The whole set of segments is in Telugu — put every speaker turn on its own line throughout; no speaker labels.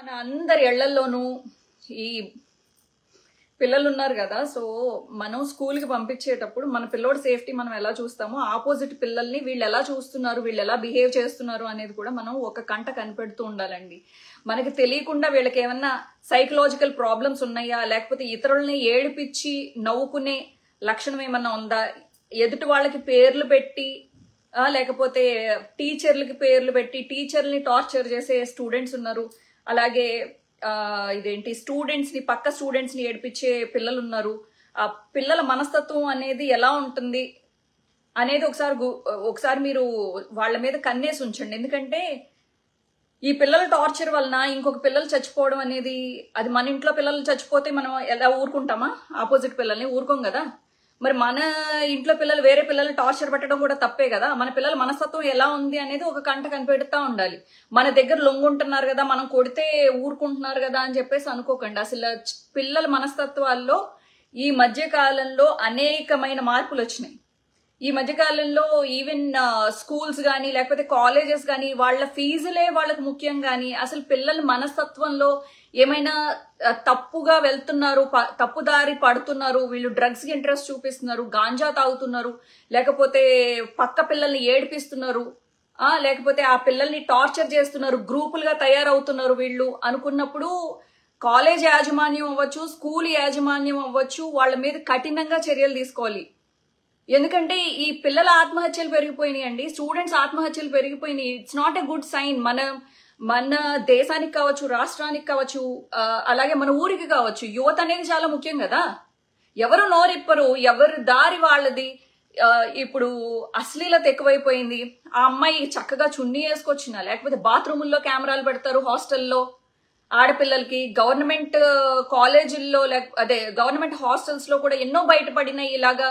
మన అందరి ఇళ్లలోనూ ఈ పిల్లలు ఉన్నారు కదా. సో మనం స్కూల్కి పంపించేటప్పుడు మన పిల్లోడి సేఫ్టీ మనం ఎలా చూస్తామో ఆపోజిట్ పిల్లల్ని వీళ్ళు ఎలా చూస్తున్నారు, వీళ్ళు ఎలా బిహేవ్ చేస్తున్నారు అనేది కూడా మనం ఒక కంట కనిపెడుతూ ఉండాలండి. మనకి తెలియకుండా వీళ్ళకి ఏమన్నా సైకలాజికల్ ప్రాబ్లమ్స్ ఉన్నాయా, లేకపోతే ఇతరులని ఏడిపించి నవ్వుకునే లక్షణం ఏమన్నా ఉందా, ఎదుటి వాళ్ళకి పేర్లు పెట్టి లేకపోతే టీచర్లకి పేర్లు పెట్టి టీచర్ని టార్చర్ చేసే స్టూడెంట్స్ ఉన్నారు. అలాగే స్టూడెంట్స్ ని పక్క స్టూడెంట్స్ ని ఏడిపించే పిల్లలు ఉన్నారు. ఆ పిల్లల మనస్తత్వం అనేది ఎలా ఉంటుంది అనేది ఒకసారి మీరు వాళ్ళ మీద కన్నేసి ఉంచండి. ఎందుకంటే ఈ పిల్లల టార్చర్ వలన ఇంకొక పిల్లలు చచ్చిపోవడం అనేది, అది మన ఇంట్లో పిల్లలు చచ్చిపోతే మనం ఎలా ఊరుకుంటామా? ఆపోజిట్ పిల్లల్ని ఊరుకోం కదా. మరి మన ఇంట్లో పిల్లలు వేరే పిల్లల్ని టార్చర్ పెట్టడం కూడా తప్పే కదా. మన పిల్లల మనస్తత్వం ఎలా ఉంది అనేది ఒక కంట కనిపెడుతూ ఉండాలి. మన దగ్గర లొంగుంటున్నారు కదా, మనం కొడితే ఊరుకుంటున్నారు కదా అని చెప్పేసి అనుకోకండి. అసలు పిల్లల మనస్తత్వాల్లో ఈ మధ్య కాలంలో అనేకమైన మార్పులు వచ్చినాయి. ఈ మధ్యకాలంలో ఈవెన్ స్కూల్స్ కానీ లేకపోతే కాలేజెస్ కానీ వాళ్ళ ఫీజులే వాళ్ళకు ముఖ్యం కానీ అసలు పిల్లల మనస్తత్వంలో ఏమైనా తప్పుగా వెళ్తున్నారు, తప్పుదారి పడుతున్నారు, వీళ్ళు డ్రగ్స్ కి ఇంట్రెస్ట్ చూపిస్తున్నారు, గాంజా తాగుతున్నారు, లేకపోతే పక్క పిల్లల్ని ఏడిపిస్తున్నారు, లేకపోతే ఆ పిల్లల్ని టార్చర్ చేస్తున్నారు, గ్రూపులుగా తయారవుతున్నారు వీళ్ళు అనుకున్నప్పుడు కాలేజ్ యాజమాన్యం అవ్వచ్చు, స్కూల్ యాజమాన్యం అవ్వచ్చు, వాళ్ళ మీద కఠినంగా చర్యలు తీసుకోవాలి. ఎందుకంటే ఈ పిల్లల ఆత్మహత్యలు పెరిగిపోయినాయి అండి, స్టూడెంట్స్ ఆత్మహత్యలు పెరిగిపోయినాయి. It's not a good sign. మన దేశానికి కావచ్చు, రాష్ట్రానికి కావచ్చు, అలాగే మన ఊరికి కావచ్చు. యువత అనేది చాలా ముఖ్యం కదా. ఎవరు నోరిప్పరు, ఎవరు దారి వాళ్ళది. ఇప్పుడు అశ్లీలత ఎక్కువైపోయింది. ఆ అమ్మాయి చక్కగా చున్నీ వేసుకొచ్చినా, లేకపోతే బాత్రూముల్లో కెమెరాలు పెడతారు హాస్టల్లో ఆడపిల్లలకి. గవర్నమెంట్ కాలేజీల్లో గవర్నమెంట్ హాస్టల్స్ లో కూడా ఎన్నో బయటపడినాయి ఇలాగా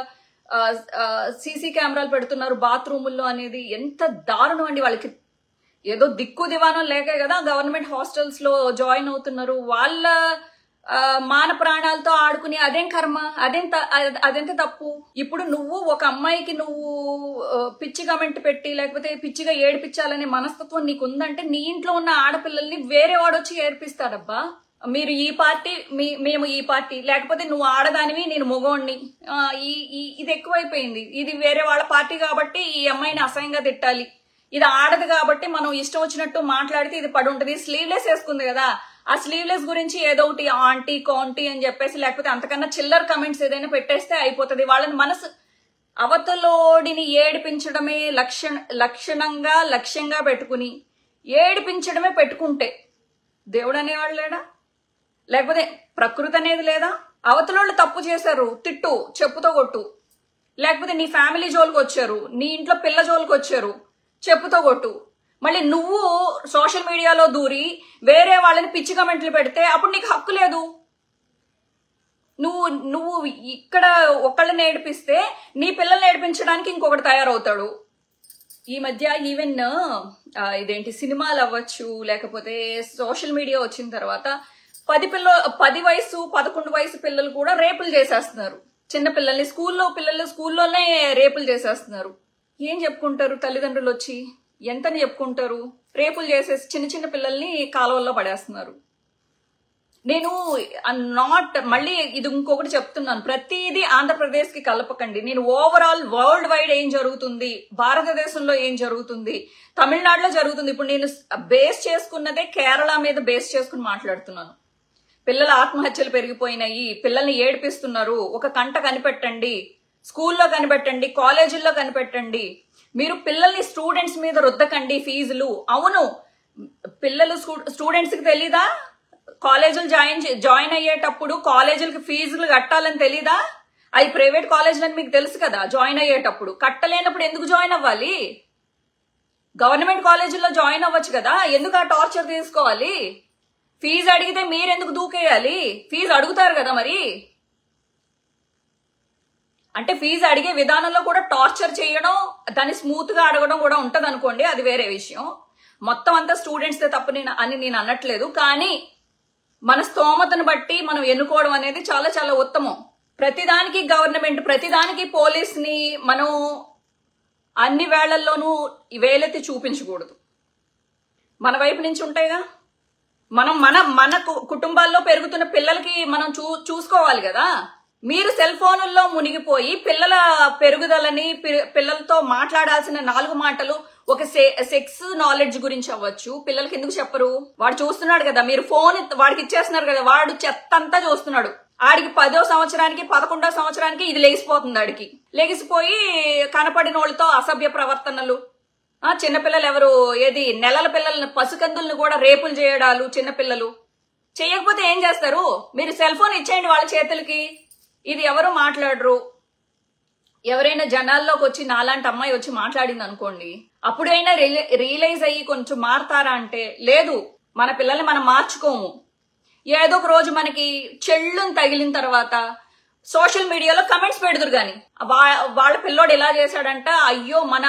సీసీ కెమెరాలు పెడుతున్నారు బాత్రూముల్లో అనేది. ఎంత దారుణం అండి. వాళ్ళకి ఏదో దిక్కు దివానం లేకే కదా గవర్నమెంట్ హాస్టల్స్ లో జాయిన్ అవుతున్నారు. వాళ్ళ మాన ప్రాణాలతో ఆడుకుని అదేం కర్మ, అదెంత తప్పు. ఇప్పుడు నువ్వు ఒక అమ్మాయికి నువ్వు పిచ్చి కమెంట్ పెట్టి లేకపోతే పిచ్చిగా ఏడిపించాలనే మనస్తత్వం నీకు ఉందంటే నీ ఇంట్లో ఉన్న ఆడపిల్లల్ని వేరే వాడొచ్చి ఏడిపిస్తాడబ్బా. మీరు ఈ పార్టీ, మేము ఈ పార్టీ, లేకపోతే నువ్వు ఆడదానివి నేను మగోడిని, ఇది ఎక్కువైపోయింది. ఇది వేరే వాళ్ళ పార్టీ కాబట్టి ఈ అమ్మాయిని అసహ్యంగా తిట్టాలి, ఇది ఆడదు కాబట్టి మనం ఇష్టం వచ్చినట్టు మాట్లాడితే ఇది పడి ఉంటుంది. స్లీవ్లెస్ వేసుకుంది కదా, ఆ స్లీవ్లెస్ గురించి ఏదో ఒకటి ఆంటీ కాంటీ అని చెప్పేసి లేకపోతే అంతకన్నా చిల్లర్ కమెంట్స్ ఏదైనా పెట్టేస్తే అయిపోతుంది. వాళ్ళని మనసు అవతలోడిని ఏడిపించడమే లక్ష్యంగా పెట్టుకుని ఏడిపించడమే పెట్టుకుంటే దేవుడు అనేవాడు లేడా? లేకపోతే ప్రకృతి అనేది లేదా? అవతలోళ్ళు తప్పు చేశారు, తిట్టు, చెప్పుతో కొట్టు. లేకపోతే నీ ఫ్యామిలీ జోలికి వచ్చారు, నీ ఇంట్లో పిల్ల జోలికి వచ్చారు, చెప్పుతో కొట్టు. మళ్ళీ నువ్వు సోషల్ మీడియాలో దూరి వేరే వాళ్ళని పిచ్చి కమెంట్లు పెడితే అప్పుడు నీకు హక్కు లేదు. నువ్వు ఇక్కడ ఒకళ్ళని ఏడిపిస్తే నీ పిల్లల్ని ఏడిపించడానికి ఇంకొకటి తయారవుతాడు. ఈ మధ్య ఈవెన్ సినిమాలు అవ్వచ్చు, లేకపోతే సోషల్ మీడియా వచ్చిన తర్వాత 10 వయసు 11 వయసు పిల్లలు కూడా రేపులు చేసేస్తున్నారు. చిన్న పిల్లల్ని స్కూల్లోనే రేపులు చేసేస్తున్నారు. ఏం చెప్పుకుంటారు తల్లిదండ్రులు వచ్చి? ఎంతని చెప్పుకుంటారు? రేపులు చేసేసి చిన్న పిల్లల్ని కాలువల్లో పడేస్తున్నారు. నేను మళ్ళీ ఇది ఇంకొకటి చెప్తున్నాను, ప్రతిదీ ఆంధ్రప్రదేశ్ కి కలపకండి. నేను ఓవరాల్ వరల్డ్ వైడ్ ఏం జరుగుతుంది, భారతదేశంలో ఏం జరుగుతుంది, తమిళనాడులో జరుగుతుంది. ఇప్పుడు నేను బేస్ చేసుకున్నదే కేరళ మీద బేస్ చేసుకుని మాట్లాడుతున్నాను. పిల్లల ఆత్మహత్యలు పెరిగిపోయినాయి, పిల్లల్ని ఏడిపిస్తున్నారు. ఒక కంట కనిపెట్టండి, స్కూల్లో కనిపెట్టండి, కాలేజీల్లో కనిపెట్టండి. మీరు పిల్లల్ని స్టూడెంట్స్ మీద రుద్దకండి ఫీజులు. అవును, పిల్లలు స్టూడెంట్స్ కి తెలీదా కాలేజీలు జాయిన్ అయ్యేటప్పుడు కాలేజీలకి ఫీజులు కట్టాలని తెలీదా? అవి ప్రైవేట్ కాలేజీలని మీకు తెలుసు కదా. జాయిన్ అయ్యేటప్పుడు కట్టలేనప్పుడు ఎందుకు జాయిన్ అవ్వాలి? గవర్నమెంట్ కాలేజీల్లో జాయిన్ అవ్వచ్చు కదా, ఎందుకు ఆ టార్చర్ తీసుకోవాలి? ఫీజు అడిగితే మీరెందుకు దూకేయాలి? ఫీజు అడుగుతారు కదా మరి. అంటే ఫీజు అడిగే విధానంలో కూడా టార్చర్ చేయడం, దాన్ని స్మూత్ గా అడగడం కూడా ఉంటది అనుకోండి, అది వేరే విషయం. మొత్తం అంతా స్టూడెంట్స్ తప్పు అని నేను అనట్లేదు, కానీ మన స్తోమతను బట్టి మనం ఎన్నుకోవడం అనేది చాలా చాలా ఉత్తమం. ప్రతిదానికి గవర్నమెంట్, ప్రతిదానికి పోలీస్ ని మనం అన్ని వేళ్లలోనూ వేలెత్తి చూపించకూడదు. మన వైపు నుంచి ఉంటాయిగా, మనం మన కుటుంబాల్లో పెరుగుతున్న పిల్లలకి మనం చూసుకోవాలి కదా. మీరు సెల్ ఫోనుల్లో మునిగిపోయి పిల్లల పెరుగుదలని, పిల్లలతో మాట్లాడాల్సిన 4 మాటలు, ఒక సెక్స్ నాలెడ్జ్ గురించి అవ్వచ్చు, పిల్లలకి ఎందుకు చెప్పరు? వాడు చూస్తున్నాడు కదా, మీరు ఫోన్ వాడికి ఇచ్చేస్తున్నారు కదా, వాడు చెత్తంతా చూస్తున్నాడు. ఆడికి 10వ సంవత్సరానికి 11వ సంవత్సరానికి ఇది లెగిసిపోతుంది. ఆడికి లెగిసిపోయి కనపడిన వాళ్ళతో అసభ్య ప్రవర్తనలు. చిన్నపిల్లలు ఎవరు ఏది నెలల పిల్లల్ని, పసికందుల్ని కూడా రేపులు చేయడాలు చిన్నపిల్లలు. చేయకపోతే ఏం చేస్తారు? మీరు సెల్ ఫోన్ ఇచ్చేయండి వాళ్ళ చేతులకి. ఇది ఎవరు మాట్లాడరు. ఎవరైనా జనాల్లోకి వచ్చి నాలాంటి అమ్మాయి వచ్చి మాట్లాడింది అనుకోండి, అప్పుడైనా రియలైజ్ అయ్యి కొంచెం మారతారా అంటే లేదు. మన పిల్లల్ని మనం మార్చుకోము. ఏదో ఒక రోజు మనకి చెళ్ళుని తగిలిన తర్వాత సోషల్ మీడియాలో కమెంట్స్ పెడుతురు గాని, వాళ్ళ పిల్లోడు ఇలా చేశాడంట, అయ్యో మన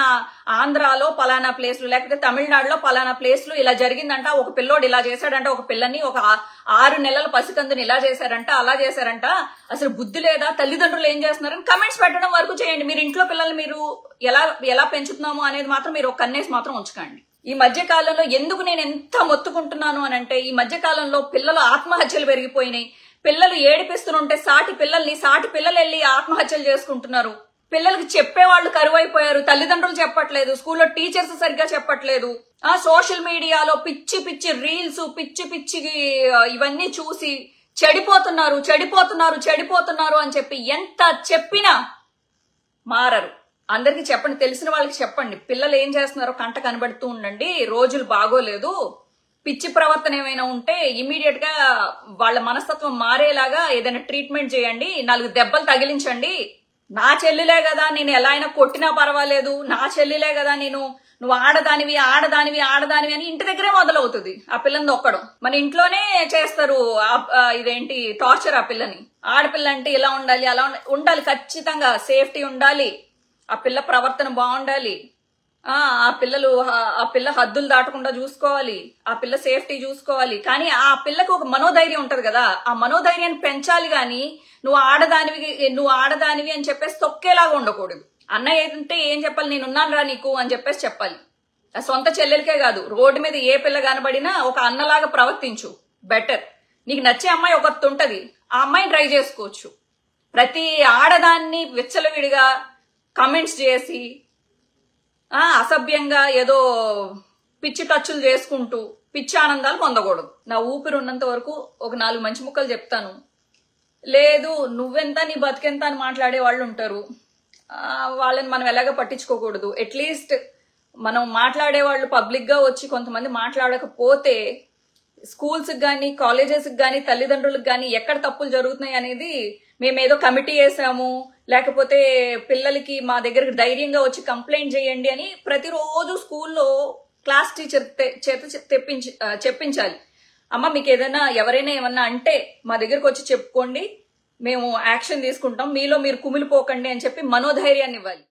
ఆంధ్రాలో పలానా ప్లేస్లు, లేకపోతే తమిళనాడులో పలానా ప్లేస్లు ఇలా జరిగిందంట, ఒక పిల్లోడు ఇలా చేశాడంట, ఒక పిల్లని, ఒక 6 నెలల పసికందుని ఇలా చేశారంట, అలా చేశారంట, అసలు బుద్ధి లేదా, తల్లిదండ్రులు ఏం చేస్తున్నారని కమెంట్స్ పెట్టడం వరకు చేయండి. మీరు ఇంట్లో పిల్లల్ని మీరు ఎలా పెంచుతున్నాము అనేది మాత్రం మీరు ఒక కన్నేసి మాత్రం ఉంచుకోండి. ఈ మధ్య కాలంలో ఎందుకు నేను ఎంత మొత్తుకుంటున్నాను అని అంటే, ఈ మధ్య కాలంలో పిల్లలు ఆత్మహత్యలు పెరిగిపోయినాయి. పిల్లలు ఏడిపిస్తుంటే సాటి పిల్లలు వెళ్ళి ఆత్మహత్యలు చేసుకుంటున్నారు. పిల్లలకి చెప్పేవాళ్ళు కరువైపోయారు. తల్లిదండ్రులు చెప్పట్లేదు, స్కూల్లో టీచర్స్ సరిగ్గా చెప్పట్లేదు. సోషల్ మీడియాలో పిచ్చి పిచ్చి రీల్స్, పిచ్చి పిచ్చి ఇవన్నీ చూసి చెడిపోతున్నారు అని చెప్పి ఎంత చెప్పినా మారరు. అందరికి చెప్పండి, తెలిసిన వాళ్ళకి చెప్పండి, పిల్లలు ఏం చేస్తున్నారో కంట కనబడుతూ ఉండండి. రోజులు బాగోలేదు, పిచ్చి ప్రవర్తన ఏమైనా ఉంటే ఇమీడియట్ గా వాళ్ళ మనస్తత్వం మారేలాగా ఏదైనా ట్రీట్మెంట్ చేయండి, 4 దెబ్బలు తగిలించండి. నా చెల్లిలే కదా, నేను ఎలా అయినా కొట్టినా పర్వాలేదు, నా చెల్లిలే కదా, నువ్వు ఆడదానివి అని ఇంటి దగ్గరే మొదలవుతుంది ఆ పిల్లని దొక్కడం. మన ఇంట్లోనే చేస్తారు ఇదేంటి టార్చర్ ఆ పిల్లని. ఆడపిల్ల అంటే ఇలా ఉండాలి, అలా ఉండాలి, ఖచ్చితంగా సేఫ్టీ ఉండాలి, ఆ పిల్ల ప్రవర్తన బాగుండాలి, ఆ పిల్ల హద్దులు దాటకుండా చూసుకోవాలి, ఆ పిల్ల సేఫ్టీ చూసుకోవాలి. కానీ ఆ పిల్లకి ఒక మనోధైర్యం ఉంటది కదా, ఆ మనోధైర్యాన్ని పెంచాలి. గాని నువ్వు ఆడదానివి అని చెప్పేసి తొక్కేలాగా ఉండకూడదు. అన్నయ్య ఏంటంటే ఏం చెప్పాలి, నేనున్నాను రా నీకు అని చెప్పేసి చెప్పాలి. ఆ సొంత చెల్లెలకే కాదు, రోడ్డు మీద ఏ పిల్ల కనబడినా ఒక అన్నలాగా ప్రవర్తించు, బెటర్. నీకు నచ్చే అమ్మాయి ఒకటి ఉంటది, ఆ అమ్మాయిని ట్రై చేసుకోవచ్చు. ప్రతి ఆడదాన్ని విచ్చలవిడిగా కమెంట్స్ చేసి అసభ్యంగా ఏదో పిచ్చి టచ్చులు చేసుకుంటూ పిచ్చి ఆనందాలు పొందకూడదు. నా ఊపిరి ఉన్నంత వరకు ఒక 4 మంచి ముక్కలు చెప్తాను. లేదు నువ్వెంత నీ బతికెంత అని మాట్లాడే వాళ్ళు ఉంటారు, వాళ్ళని మనం ఎలాగ పట్టించుకోకూడదు. అట్లీస్ట్ మనం మాట్లాడే వాళ్ళు పబ్లిక్ గా వచ్చి కొంతమంది మాట్లాడకపోతే స్కూల్స్ కానీ కాలేజెస్ కానీ తల్లిదండ్రులకు కానీ ఎక్కడ తప్పులు జరుగుతున్నాయి అనేది మేమేదో కమిటీ వేసాము, లేకపోతే పిల్లలకి మా దగ్గరకు ధైర్యంగా వచ్చి కంప్లైంట్ చేయండి అని ప్రతిరోజు స్కూల్లో క్లాస్ టీచర్ చెప్పించాలి. అమ్మ మీకు ఎవరైనా ఏమన్నా అంటే మా దగ్గరకు వచ్చి చెప్పుకోండి, మేము యాక్షన్ తీసుకుంటాం, మీలో మీరు కుమిలిపోకండి అని చెప్పి మనోధైర్యాన్ని ఇవ్వాలి.